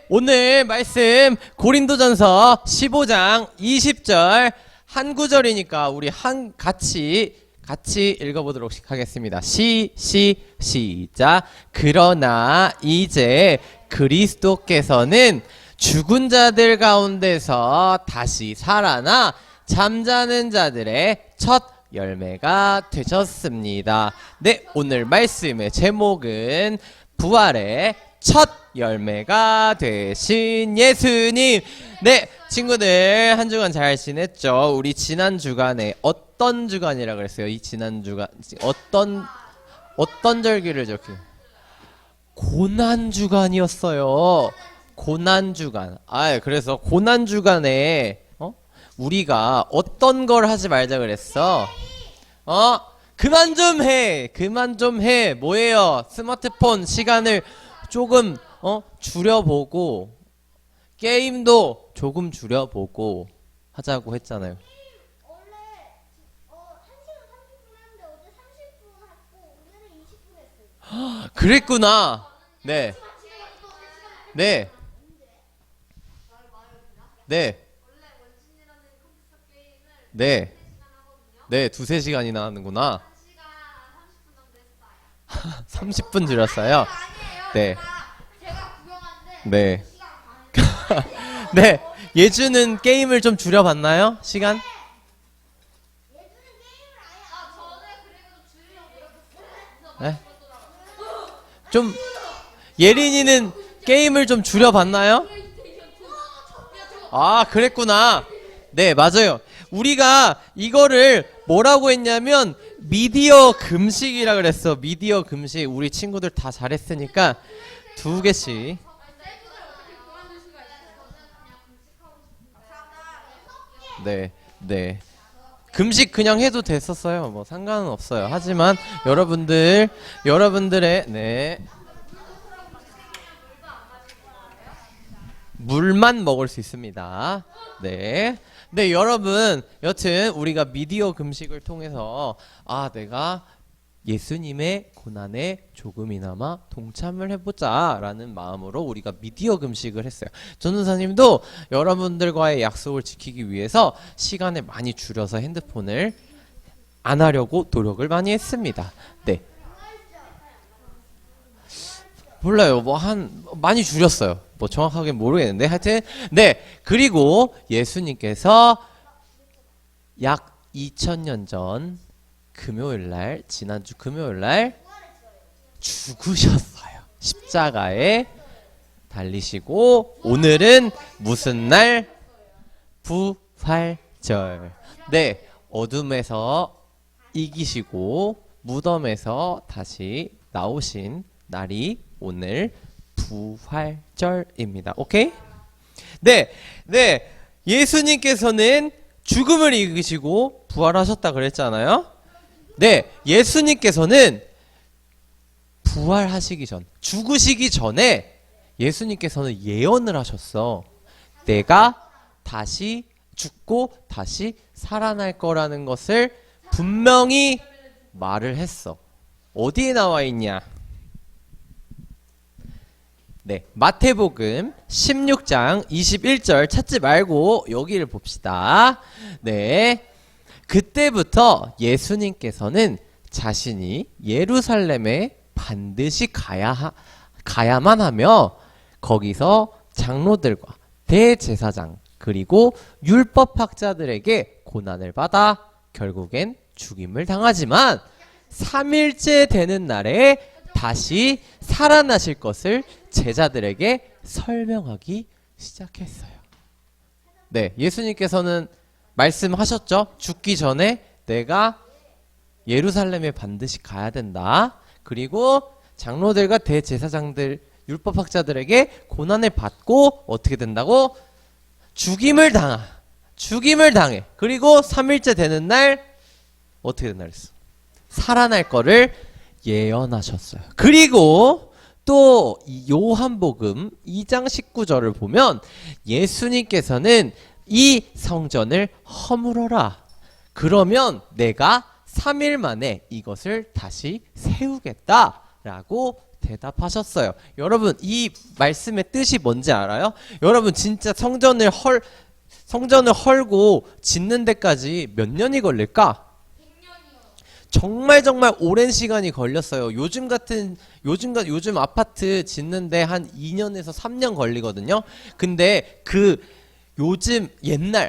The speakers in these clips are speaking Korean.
오늘 말씀 고린도전서 15장 20절 한 구절이니까 우리 같이 읽어보도록 하겠습니다. 시작. 그러나 이제 그리스도께서는 죽은 자들 가운데서 다시 살아나 잠자는 자들의 첫 열매가 되셨습니다. 네, 오늘 말씀의 제목은 부활의 첫 열매가 되신 예수님. 네, 친구들 한 주간 잘 지냈죠? 우리 지난 주간에 어떤 주간이라 그랬어요? 이 지난 주간 어떤 절기를 적혀요? 고난 주간이었어요. 고난 주간. 그래서 고난 주간에 우리가 어떤 걸 하지 말자 그랬어? 그만 좀 해. 뭐예요? 스마트폰 시간을 조금 줄여보고 게임도 조금 줄여보고 하자고 했잖아요. 원래 1시간 30분 했는데 어제 30분 했고 오늘은 20분 했어요. 그랬구나. 네. 네. 네. 네. 네, 2-3시간이나 하는구나. 30분 줄였어요. 네. 제가 구경하는데 네. 네. 예주는 게임을 좀 줄여봤나요? 시간? 예주는 게임을 아예 네? 좀 예린이는 게임을 좀 줄여봤나요? 그랬구나. 네, 맞아요. 우리가 이거를 뭐라고 했냐면 미디어 금식이라 그랬어. 미디어 금식. 우리 친구들 다 잘했으니까 2개씩. 네. 금식 그냥 해도 됐었어요. 뭐 상관은 없어요. 하지만 여러분들의 물만 먹을 수 있습니다. 네. 네, 여러분, 여튼 우리가 미디어 금식을 통해서 내가 예수님의 고난에 조금이나마 동참을 해보자 라는 마음으로 우리가 미디어 금식을 했어요. 전도사님도 여러분들과의 약속을 지키기 위해서 시간을 많이 줄여서 핸드폰을 안 하려고 노력을 많이 했습니다. 네. 몰라요. 많이 줄였어요. 정확하게 모르겠는데 하여튼 네. 그리고 예수님께서 약 2000년 전 금요일날, 지난주 금요일날 죽으셨어요. 십자가에 달리시고 오늘은 무슨 날? 부활절. 네, 어둠에서 이기시고 무덤에서 다시 나오신 날이 오늘 부활절입니다. 오케이? 네. 예수님께서는 죽음을 이기시고 부활하셨다 그랬잖아요. 네, 예수님께서는 부활하시기 전, 죽으시기 전에 예수님께서는 예언을 하셨어. 내가 다시 죽고 다시 살아날 거라는 것을 분명히 말을 했어. 어디에 나와 있냐? 네, 마태복음 16장 21절 찾지 말고 여기를 봅시다. 네, 그때부터 예수님께서는 자신이 예루살렘에 반드시 가야만 하며 거기서 장로들과 대제사장 그리고 율법학자들에게 고난을 받아 결국엔 죽임을 당하지만 3일째 되는 날에 다시 살아나실 것을 제자들에게 설명하기 시작했어요. 네, 예수님께서는 말씀하셨죠. 죽기 전에 내가 예루살렘에 반드시 가야 된다. 그리고 장로들과 대제사장들, 율법학자들에게 고난을 받고 어떻게 된다고? 죽임을 당해. 그리고 3일째 되는 날 어떻게 된다 그랬어? 살아날 거를 예언하셨어요. 그리고 또 요한복음 2장 19절을 보면 예수님께서는 이 성전을 허물어라. 그러면 내가 3일 만에 이것을 다시 세우겠다라고 대답하셨어요. 여러분 이 말씀의 뜻이 뭔지 알아요? 여러분 진짜 성전을 헐고 짓는 데까지 몇 년이 걸릴까? 정말 오랜 시간이 걸렸어요. 요즘 아파트 짓는데 한 2년에서 3년 걸리거든요. 근데 요즘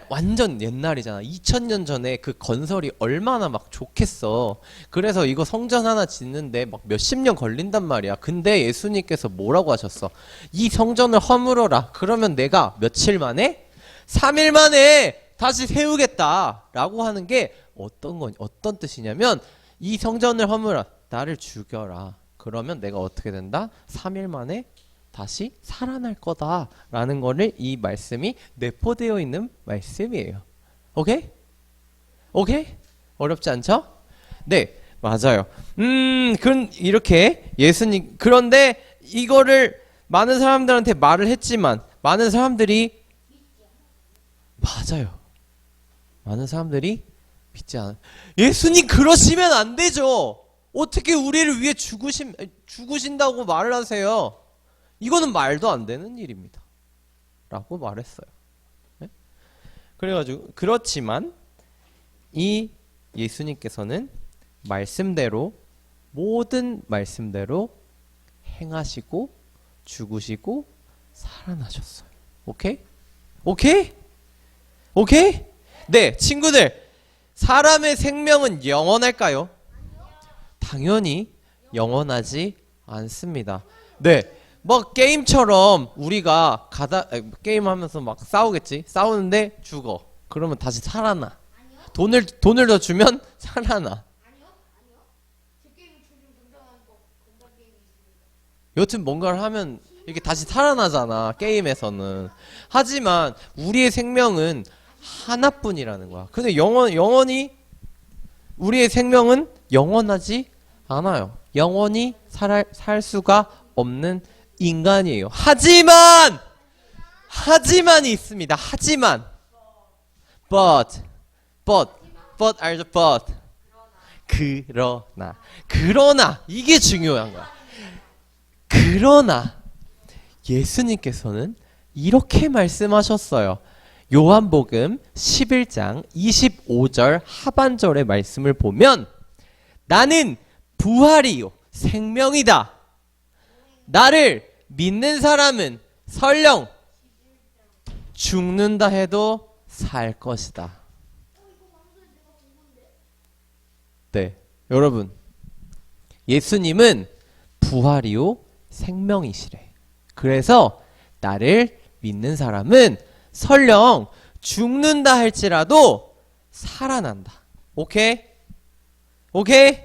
완전 옛날이잖아. 2000년 전에 그 건설이 얼마나 막 좋겠어. 그래서 이거 성전 하나 짓는데 막 몇십 년 걸린단 말이야. 근데 예수님께서 뭐라고 하셨어? 이 성전을 허물어라. 그러면 내가 며칠 만에? 3일 만에 다시 세우겠다. 라고 하는 게 어떤 뜻이냐면 이 성전을 허물어. 나를 죽여라. 그러면 내가 어떻게 된다? 3일 만에 다시 살아날 거다라는 거를 이 말씀이 내포되어 있는 말씀이에요. 오케이? 오케이? 어렵지 않죠? 네, 맞아요. 그럼 이렇게 예수님 그런데 이거를 많은 사람들한테 말을 했지만 많은 사람들이 맞아요. 많은 사람들이 믿지 않아요. 예수님 그러시면 안 되죠. 어떻게 우리를 위해 죽으신다고 말을 하세요? 이거는 말도 안 되는 일입니다. 라고 말했어요. 네? 그래가지고 그렇지만 이 예수님께서는 모든 말씀대로 행하시고 죽으시고 살아나셨어요. 오케이? 오케이? 오케이? 네, 친구들. 사람의 생명은 영원할까요? 당연히 영원하지 않습니다. 네. 뭐 게임처럼 우리가 게임하면서 막 싸우겠지. 싸우는데 죽어. 그러면 다시 살아나. 돈을 더 주면 살아나. 여튼 뭔가를 하면 이렇게 다시 살아나잖아. 게임에서는. 하지만 우리의 생명은 하나뿐이라는 거야. 근데 영원히 우리의 생명은 영원하지 않아요. 영원히 살 수가 없는 인간이에요. 하지만이 있습니다. but are the but. 그러나 이게 중요한 거야. 그러나 예수님께서는 이렇게 말씀하셨어요. 요한복음 11장 25절 하반절의 말씀을 보면 나는 부활이요 생명이다. 나를 믿는 사람은 설령 죽는다 해도 살 것이다. 네, 여러분 예수님은 부활이요 생명이시래. 그래서 나를 믿는 사람은 설령 죽는다 할지라도 살아난다. 오케이? 오케이?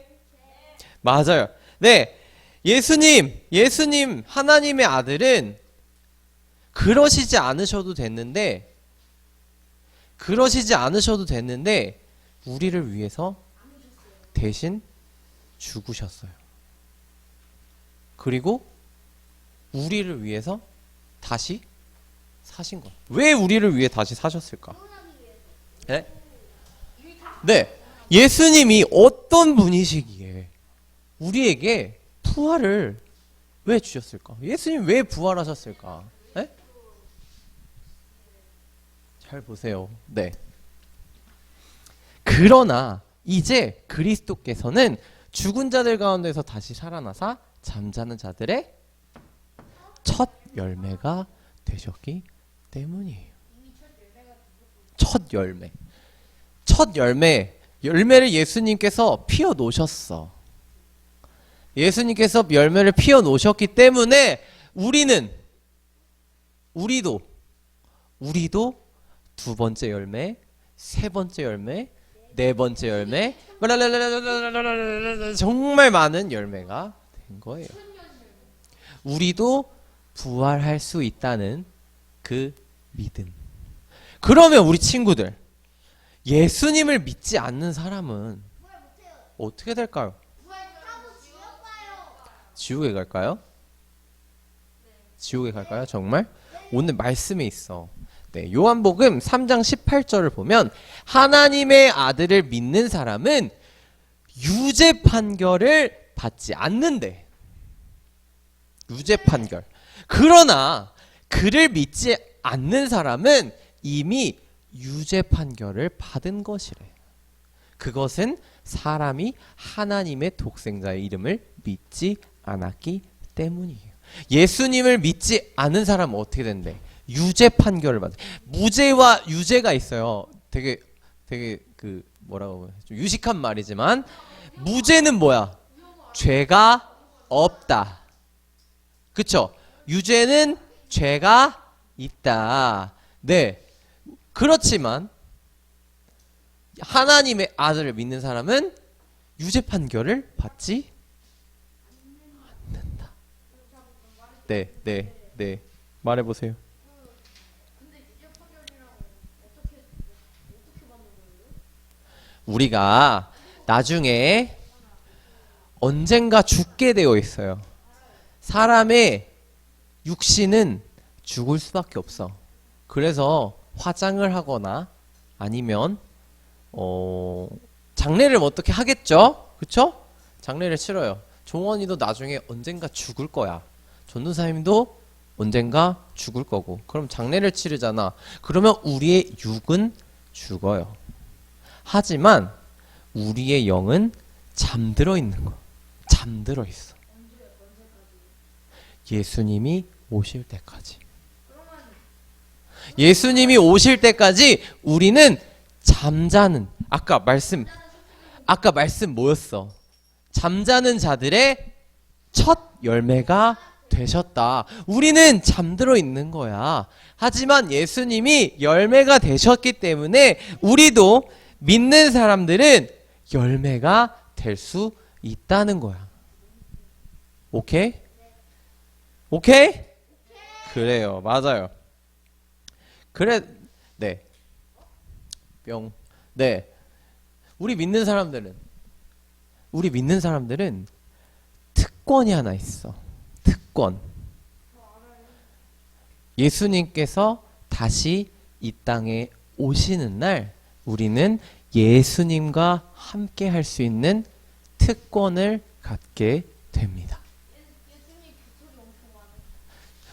맞아요. 네. 예수님 하나님의 아들은 그러시지 않으셔도 됐는데 우리를 위해서 대신 죽으셨어요. 그리고 우리를 위해서 다시 사신 거예요. 왜 우리를 위해 다시 사셨을까? 네? 네. 예수님이 어떤 분이시기에 우리에게 부활을 왜 주셨을까? 예수님 왜 부활하셨을까? 네? 잘 보세요. 네. 그러나 이제 그리스도께서는 죽은 자들 가운데서 다시 살아나사 잠자는 자들의 첫 열매가 되셨기 때문이에요. 첫 열매를 예수님께서 피워 놓으셨어. 예수님께서 열매를 피워 놓으셨기 때문에 우리도 두 번째 열매, 세 번째 열매, 네 번째 열매, 정말 많은 열매가 된 거예요. 우리도 부활할 수 있다는 그 믿음. 그러면 우리 친구들, 예수님을 믿지 않는 사람은 어떻게 될까요? 지옥에 갈까요? 지옥에 갈까요? 정말? 오늘 말씀에 있어. 네, 요한복음 3장 18절을 보면 하나님의 아들을 믿는 사람은 유죄 판결을 받지 않는데 유죄 판결. 그러나 그를 믿지 않는 사람은 이미 유죄 판결을 받은 것이래. 그것은 사람이 하나님의 독생자의 이름을 믿지 않았기 때문이에요. 예수님을 믿지 않은 사람은 어떻게 된대? 유죄 판결을 받아. 무죄와 유죄가 있어요. 되게 그 뭐라고 하면 좀 유식한 말이지만 무죄는 뭐야? 죄가 없다. 그쵸? 유죄는 죄가 있다. 네. 그렇지만 하나님의 아들을 믿는 사람은 유죄 판결을 받지 않는다. 네. 말해보세요. 우리가 나중에 언젠가 죽게 되어 있어요. 사람의 육신은 죽을 수밖에 없어. 그래서 화장을 하거나 아니면 장례를 어떻게 하겠죠? 그쵸? 장례를 치러요. 종원이도 나중에 언젠가 죽을 거야. 전도사님도 언젠가 죽을 거고. 그럼 장례를 치르잖아. 그러면 우리의 육은 죽어요. 하지만 우리의 영은 잠들어 있는 거야. 잠들어 있어. 예수님이 오실 때까지. 예수님이 오실 때까지 우리는 잠자는, 아까 말씀 뭐였어? 잠자는 자들의 첫 열매가 되셨다. 우리는 잠들어 있는 거야. 하지만 예수님이 열매가 되셨기 때문에 우리도 믿는 사람들은 열매가 될 수 있다는 거야. 오케이? 오케이? 그래요. 맞아요. 그래, 네. 네. 우리 믿는 사람들은 특권이 하나 있어. 특권. 예수님께서 다시 이 땅에 오시는 날 우리는 예수님과 함께 할 수 있는 특권을 갖게 됩니다.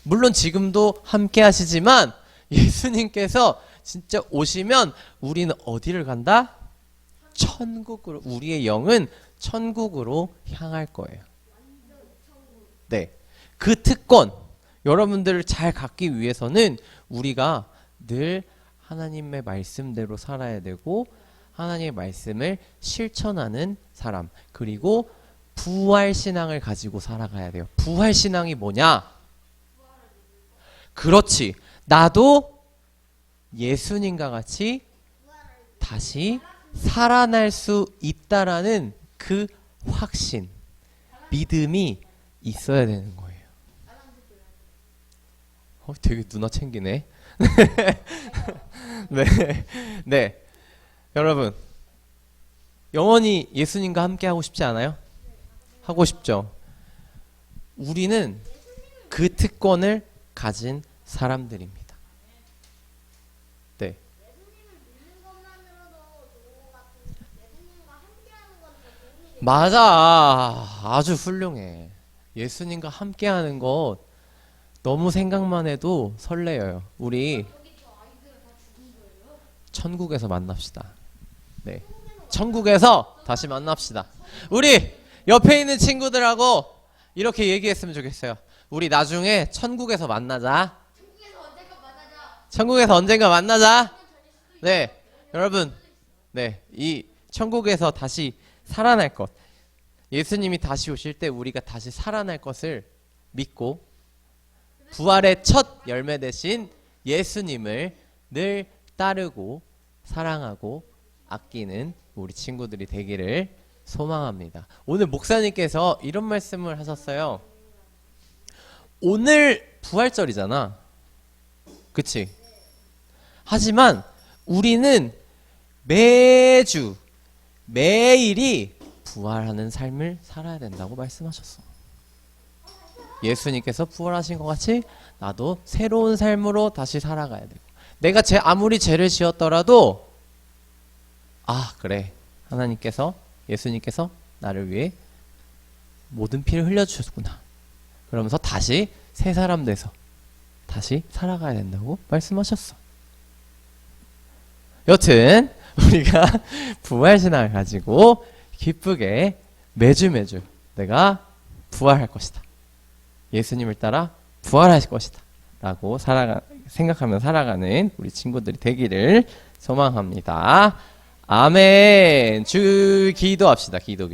물론 지금도 함께 하시지만 예수님께서 진짜 오시면 우리는 어디를 간다? 천국으로. 우리의 영은 천국으로 향할 거예요. 네. 그 특권 여러분들을 잘 갖기 위해서는 우리가 늘 하나님의 말씀대로 살아야 되고 하나님의 말씀을 실천하는 사람, 그리고 부활신앙을 가지고 살아가야 돼요. 부활신앙이 뭐냐? 그렇지. 나도 예수님과 같이 다시 살아날 수 있다라는 그 확신, 믿음이 있어야 되는 거예요. 되게 누나 챙기네. 네. 여러분, 영원히 예수님과 함께 하고 싶지 않아요? 하고 싶죠. 우리는 그 특권을 가진 사람들입니다. 네. 맞아. 아주 훌륭해. 예수님과 함께하는 것 너무 생각만 해도 설레요. 우리 천국에서 만납시다. 네. 천국에서 다시 만납시다. 우리 옆에 있는 친구들하고 이렇게 얘기했으면 좋겠어요. 우리 나중에 천국에서 만나자. 천국에서 언젠가 만나자. 네. 여러분. 네. 이 천국에서 다시 살아날 것. 예수님이 다시 오실 때 우리가 다시 살아날 것을 믿고 부활의 첫 열매 되신 예수님을 늘 따르고 사랑하고 아끼는 우리 친구들이 되기를 소망합니다. 오늘 목사님께서 이런 말씀을 하셨어요. 오늘 부활절이잖아. 그치? 하지만 우리는 매주 매일이 부활하는 삶을 살아야 된다고 말씀하셨어. 예수님께서 부활하신 것 같이 나도 새로운 삶으로 다시 살아가야 되고, 내가 아무리 죄를 지었더라도 그래, 하나님께서, 예수님께서 나를 위해 모든 피를 흘려주셨구나. 그러면서 다시 새 사람 돼서 다시 살아가야 된다고 말씀하셨어. 여튼 우리가 부활신앙을 가지고 기쁘게 매주 내가 부활할 것이다. 예수님을 따라 부활할 것이다. 라고 생각하며 살아가는 우리 친구들이 되기를 소망합니다. 아멘. 기도합시다. 기도.